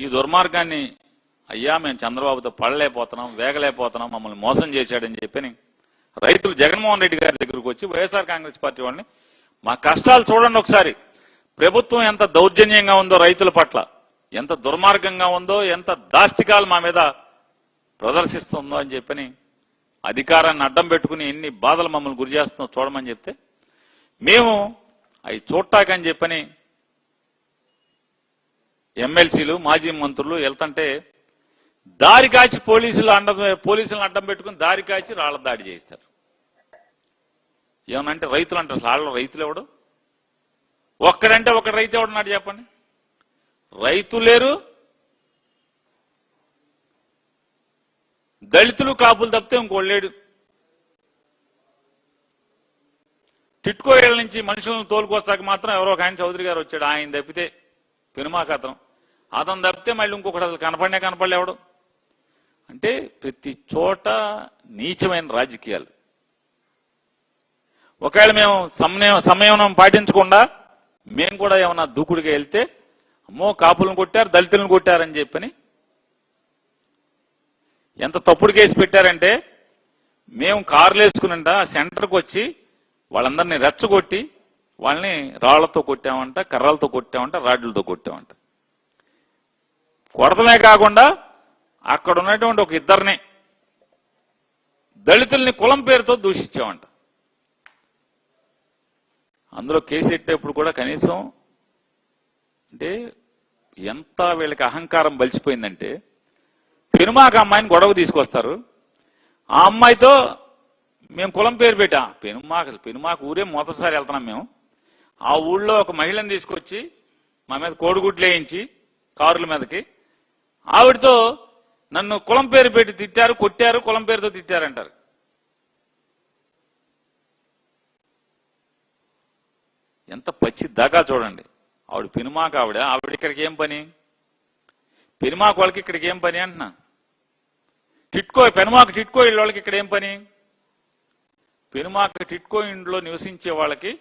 ఈ దుర్మార్గాన్ని అయ్యా మేము చంద్రబాబుతో పడలేకపోతున్నాం, వేగలేకపోతున్నాం, మమ్మల్ని మోసం చేశాడని చెప్పని రైతులు జగన్మోహన్ రెడ్డి గారి దగ్గరకు వచ్చి వైఎస్ఆర్ కాంగ్రెస్ పార్టీ వాళ్ళని మా కష్టాలు చూడండి ఒకసారి, ప్రభుత్వం ఎంత దౌర్జన్యంగా ఉందో రైతుల పట్ల, ఎంత దుర్మార్గంగా ఉందో, ఎంత దాష్టికాలు మా మీద ప్రదర్శిస్తుందో అని చెప్పని అధికారాన్ని అడ్డం పెట్టుకుని ఎన్ని బాధలు మమ్మల్ని గురి చేస్తుందో చూడమని చెప్తే మేము అవి చూడటాకని చెప్పని ఎమ్మెల్సీలు మాజీ మంత్రులు వెళ్తుంటే దారి కాచి పోలీసులను అడ్డం పెట్టుకుని దారి కాచి రాళ్ల దాడి చేస్తారు. ఏమనంటే రైతులు అంటారు, వాళ్ళ రైతులు ఎవడు, ఒక్కడంటే ఒక రైతు ఎవడన్నాడు చెప్పండి? రైతు లేరు, దళితులు కాపులు తప్పితే ఇంకోళ్ళు లేడు. టిట్కో ఏళ్ళ నుంచి మనుషులను తోలుకొస్తాక మాత్రం ఎవరో ఒక ఆయన చౌదరి గారు వచ్చాడు, ఆయన తప్పితే పెనుమాక అతను తప్పితే మళ్ళీ ఇంకొకటి అసలు కనపడలేవడు. అంటే ప్రతి చోట నీచమైన రాజకీయాలు. ఒకవేళ మేము సంయమనం పాటించకుండా మేము కూడా ఏమన్నా దూకుడుగా వెళ్తే అమ్మో కాపులను కొట్టారు, దళితులను కొట్టారని చెప్పని ఎంత తప్పుడు కేసు పెట్టారంటే మేము కార్లు వేసుకునంట సెంటర్కి వచ్చి వాళ్ళందరినీ రెచ్చగొట్టి వాళ్ళని రాళ్లతో కొట్టామంట, కర్రలతో కొట్టామంట, రాడ్లతో కొట్టామంట. కొడతలే కాకుండా అక్కడ ఉన్నటువంటి ఒక ఇద్దరిని దళితుల్ని కులం పేరుతో దూషించామంట. అందులో కేసు ఎట్టేప్పుడు కూడా కనీసం అంటే ఎంత వీళ్ళకి అహంకారం బలిసిపోయిందంటే పెనుమాక అమ్మాయిని గొడవ తీసుకొస్తారు, ఆ అమ్మాయితో మేము కులం పేరు పెట్టా పెనుమాక ఊరే మొదటిసారి వెళ్తున్నాం మేము. ఆ ఊళ్ళో ఒక మహిళను తీసుకొచ్చి మా మీద కోడిగుడ్లు వేయించి కారుల మీదకి ఆవిడతో నన్ను కులం పేరు పెట్టి తిట్టారు, కొట్టారు, కులం పేరుతో తిట్టారంటారు. ఎంత పచ్చి దాకా చూడండి. ఆవిడ పెనుమాక ఆవిడ ఇక్కడికి ఏం పని? పెనుమాక వాళ్ళకి ఇక్కడికి ఏం పని అంటున్నా? పెనుమాక టిట్కో ఇళ్ళ వాళ్ళకి ఇక్కడ ఏం పని? పెనుమాక టిట్కో ఇంట్లో నివసించే వాళ్ళకి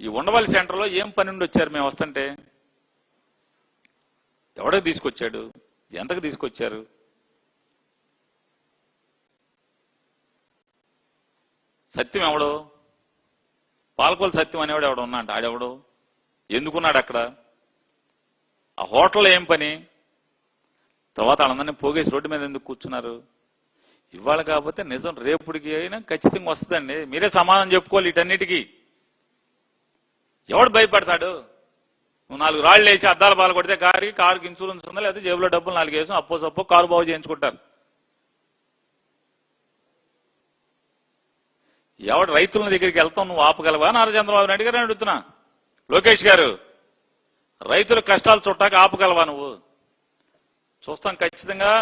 ఈ ఉండవల్లి సెంటర్లో ఏం పని ఉండి వచ్చారు మేము వస్తుంటే? ఎవడికి తీసుకొచ్చాడు? ఎంతకు తీసుకొచ్చారు? సత్యం ఎవడు? పాలకొల్లు సత్యం అనేవాడు ఎవడు ఉన్నా అంటే ఆడెవడు? ఎందుకున్నాడు అక్కడ? ఆ హోటల్లో ఏం పని? తర్వాత వాళ్ళందరినీ పోగేసి రోడ్డు మీద ఎందుకు కూర్చున్నారు? ఇవాళ కాకపోతే నిజం రేపుడికి అయినా ఖచ్చితంగా వస్తుందండి. మీరే సమాధానం చెప్పుకోవాలి వీటన్నిటికీ. ఎవడు భయపడతాడు? నువ్వు 4 రాళ్ళు వేసి అద్దాల బాలు కొడితే కారుకి ఇన్సూరెన్స్ ఉందా, లేదా జేబులో డబ్బులు 4 వేసి అప్పో కారు బాగు చేయించుకుంటారు. ఎవడు రైతుల దగ్గరికి వెళ్తావు నువ్వు ఆపగలవా? నారా చంద్రబాబు నాయుడు గారు అడుగుతున్నా. లోకేష్ గారు, రైతుల కష్టాలు చుట్టాక ఆపగలవా నువ్వు? చూస్తాం ఖచ్చితంగా.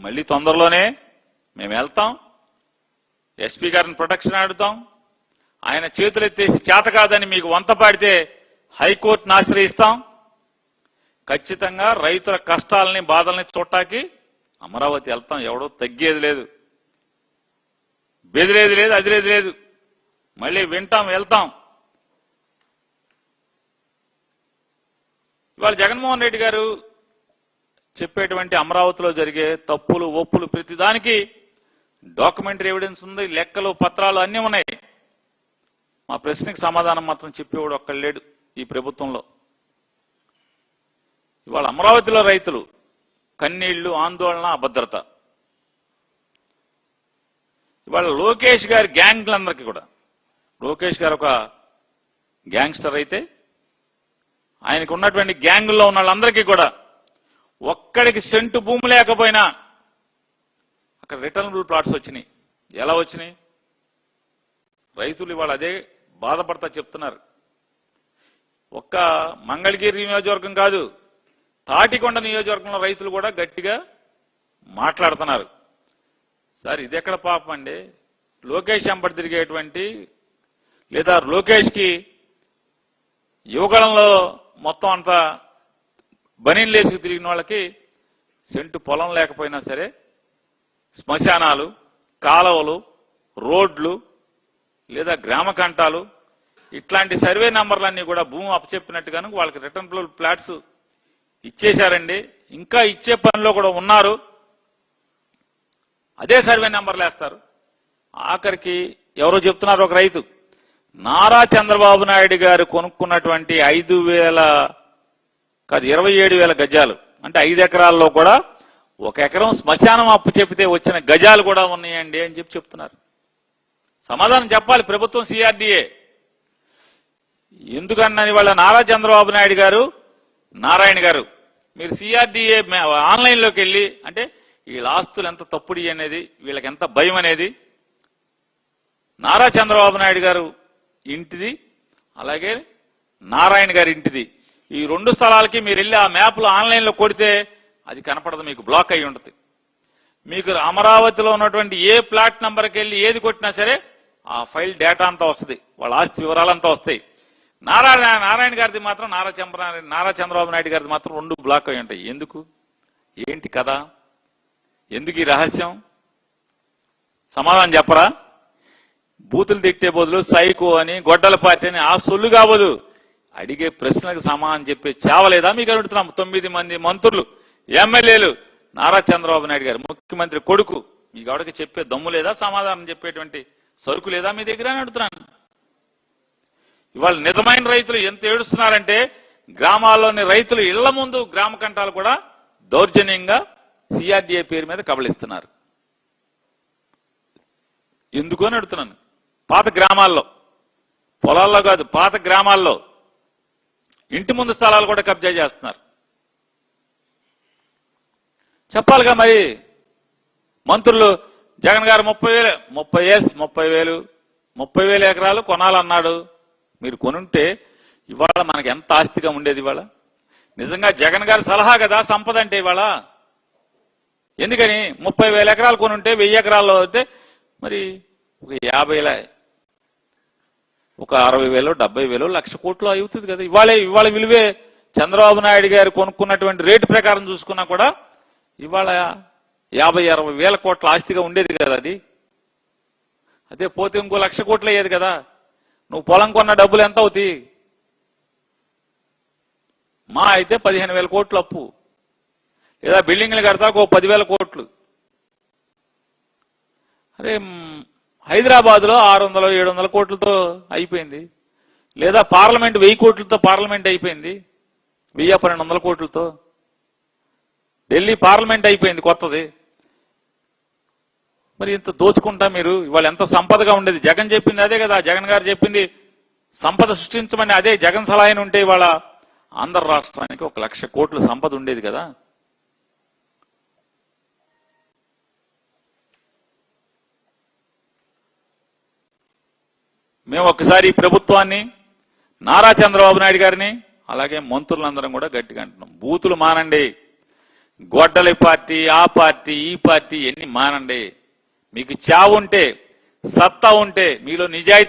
మళ్ళీ తొందరలోనే మేము వెళ్తాం, ఎస్పీ గారిని ప్రొటెక్షన్ అడుగుతాం. ఆయన చేతులెత్తేసి చేత కాదని మీకు వంత పాడితే హైకోర్టును ఆశ్రయిస్తాం. ఖచ్చితంగా రైతుల కష్టాలని బాధల్ని చూడటానికి అమరావతి వెళ్తాం. ఎవడో తగ్గేది లేదు, బెదిరేది లేదు, అదిరేది లేదు. మళ్ళీ వింటాం, వెళ్తాం. ఇవాళ జగన్మోహన్ రెడ్డి గారు చెప్పేటువంటి అమరావతిలో జరిగే తప్పులు ఒప్పులు ప్రతిదానికి డాక్యుమెంటరీ ఎవిడెన్స్ ఉంది, లెక్కలు పత్రాలు అన్నీ ఉన్నాయి. మా ప్రశ్నకి సమాధానం మాత్రం చెప్పేవాడు ఒక్కడు లేడు ఈ ప్రభుత్వంలో. ఇవాళ అమరావతిలో రైతులు కన్నీళ్లు, ఆందోళన, అభద్రత. ఇవాళ లోకేష్ గారి గ్యాంగ్లందరికీ కూడా, లోకేష్ గారు ఒక గ్యాంగ్స్టర్ అయితే ఆయనకు ఉన్నటువంటి గ్యాంగుల్లో ఉన్న వాళ్ళందరికీ కూడా ఒక్కడికి సెంటు భూమి లేకపోయినా అక్కడ రిటర్నబుల్ ప్లాట్స్ వచ్చినాయి. ఎలా వచ్చినాయి? రైతులు ఇవాళ అదే బాధపడతా చెప్తున్నారు. ఒక్క మంగళగిరి నియోజకవర్గం కాదు, తాటికొండ నియోజకవర్గంలో రైతులు కూడా గట్టిగా మాట్లాడుతున్నారు. సార్ ఇది ఎక్కడ పాపం అండి? లోకేష్ వెంబడి తిరిగేటువంటి లేదా లోకేష్కి యువగళంలో మొత్తం అంతా బనీన్లేసుకు తిరిగిన వాళ్ళకి సెంటు పొలం లేకపోయినా సరే శ్మశానాలు, కాలువలు, రోడ్లు లేదా గ్రామ కంటాలు ఇట్లాంటి సర్వే నంబర్లన్నీ కూడా భూమి అప్పచెప్పినట్టుగాను వాళ్ళకి రిటర్నబుల్ ప్లాట్స్ ఇచ్చేశారండి, ఇంకా ఇచ్చే పనిలో కూడా ఉన్నారు. అదే సర్వే నెంబర్లు వేస్తారు. ఆఖరికి ఎవరో చెప్తున్నారు, ఒక రైతు నారా చంద్రబాబు నాయుడు గారు కొనుక్కున్నటువంటి 27,000 గజాలు అంటే 5 ఎకరాల్లో కూడా 1 ఎకరం శ్మశానం అప్పు చెప్తే వచ్చిన గజాలు కూడా ఉన్నాయండి అని చెప్తున్నారు. సమాధానం చెప్పాలి ప్రభుత్వం, సిఆర్డీఏ. ఎందుకన్నా వాళ్ళ నారా చంద్రబాబు నాయుడు గారు, నారాయణ గారు, మీరు సిఆర్డీఏ ఆన్లైన్లోకి వెళ్ళి అంటే వీళ్ళ ఆస్తులు ఎంత తప్పుడు అనేది, వీళ్ళకి ఎంత భయం అనేది, నారా చంద్రబాబు నాయుడు గారు ఇంటిది అలాగే నారాయణ గారి ఇంటిది, ఈ 2 స్థలాలకి మీరు వెళ్ళి ఆ మ్యాప్లో ఆన్లైన్లో కొడితే అది కనపడదు, మీకు బ్లాక్ అయి ఉంటుంది. మీకు అమరావతిలో ఉన్నటువంటి ఏ ప్లాట్ నంబర్కి వెళ్ళి ఏది కొట్టినా సరే ఆ ఫైల్ డేటా అంతా వస్తుంది, వాళ్ళ ఆస్తి వివరాలంతా వస్తాయి. నారాయణ గారిది మాత్రం, నారా చంద్రబాబు నాయుడు గారిది మాత్రం 2 బ్లాక్ అయి ఉంటాయి. ఎందుకు, ఏంటి కదా, ఎందుకు ఈ రహస్యం? సమాధానం చెప్పరా? బూతులు తిట్టే బదులు సైకో అని, గొడ్డల పార్టీ అని ఆ సొల్లు కావదు, అడిగే ప్రశ్నలకు సమాధానం చెప్పే చావలేదా మీకు అడుగుతున్నాం. 9 మంది మంత్రులు, ఎమ్మెల్యేలు, నారా చంద్రబాబు నాయుడు గారు ముఖ్యమంత్రి కొడుకు, మీ గౌడకి చెప్పే దమ్ము లేదా, సమాధానం చెప్పేటువంటి సరుకు లేదా మీ దగ్గర అని అడుగుతున్నాను. ఇవాళ నిజమైన రైతులు ఎంత ఏడుస్తున్నారంటే, గ్రామాల్లోని రైతులు ఇళ్ల ముందు గ్రామ కంటాలు కూడా దౌర్జన్యంగా సిఆర్డీఏ పేరు మీద కబళిస్తున్నారు. ఎందుకు అని అడుగుతున్నాను. పాత గ్రామాల్లో, పొలాల్లో కాదు, పాత గ్రామాల్లో ఇంటి ముందు స్థలాలు కూడా కబ్జా చేస్తున్నారు. చెప్పాలిగా మరి. మంత్రులు జగన్ గారు 30,000 ఎకరాలు కొనాలన్నాడు. మీరు కొనుంటే ఇవాళ మనకి ఎంత ఆస్తిగా ఉండేది. ఇవాళ నిజంగా జగన్ గారి సలహా కదా సంపద అంటే. ఇవాళ ఎందుకని 30,000 ఎకరాలు కొనుంటే 1000 ఎకరాల్లో అయితే మరి ఒక 50,000, ఒక 60,000, 70,000, 1,00,000 కోట్లు అవుతుంది కదా. ఇవాళ విలువే చంద్రబాబు నాయుడు గారు కొనుక్కున్నటువంటి రేటు ప్రకారం చూసుకున్నా కూడా ఇవాళ 50,000-60,000 కోట్ల ఆస్తిగా ఉండేది కదా అది. అదే పోతే ఇంకో 1,00,000 కోట్లు అయ్యేది కదా. నువ్వు పొలం కొన్న డబ్బులు ఎంత అవుతాయి? మా అయితే 15,000 కోట్లు అప్పు, లేదా బిల్డింగ్లు కడతాకు 10,000 కోట్లు. అరే హైదరాబాద్ లో 600-700 కోట్లతో అయిపోయింది, లేదా పార్లమెంట్ 1000 కోట్లతో పార్లమెంట్ అయిపోయింది, 1000-1200 కోట్లతో. ఢిల్లీ పార్లమెంట్ అయిపోయింది కొత్తది. మరి ఇంత దోచుకుంటా మీరు ఇవాళ ఎంత సంపదగా ఉండేది. జగన్ చెప్పింది అదే కదా, జగన్ గారు చెప్పింది సంపద సృష్టించమని. అదే జగన్ సలహా ఉంటే ఇవాళ ఆంధ్ర రాష్ట్రానికి 1,00,000 కోట్ల సంపద ఉండేది కదా. మేము ఒక్కసారి ఈ ప్రభుత్వాన్ని, నారా చంద్రబాబు నాయుడు గారిని, అలాగే మంత్రులందరం కూడా గట్టిగా అంటున్నాం, బూతులు మానండి. గొడ్డలి పార్టీ, ఆ పార్టీ, ఈ పార్టీ ఎన్ని మానండి. మీకు చావు ఉంటే, సత్తా ఉంటే, మీలో నిజాయితీ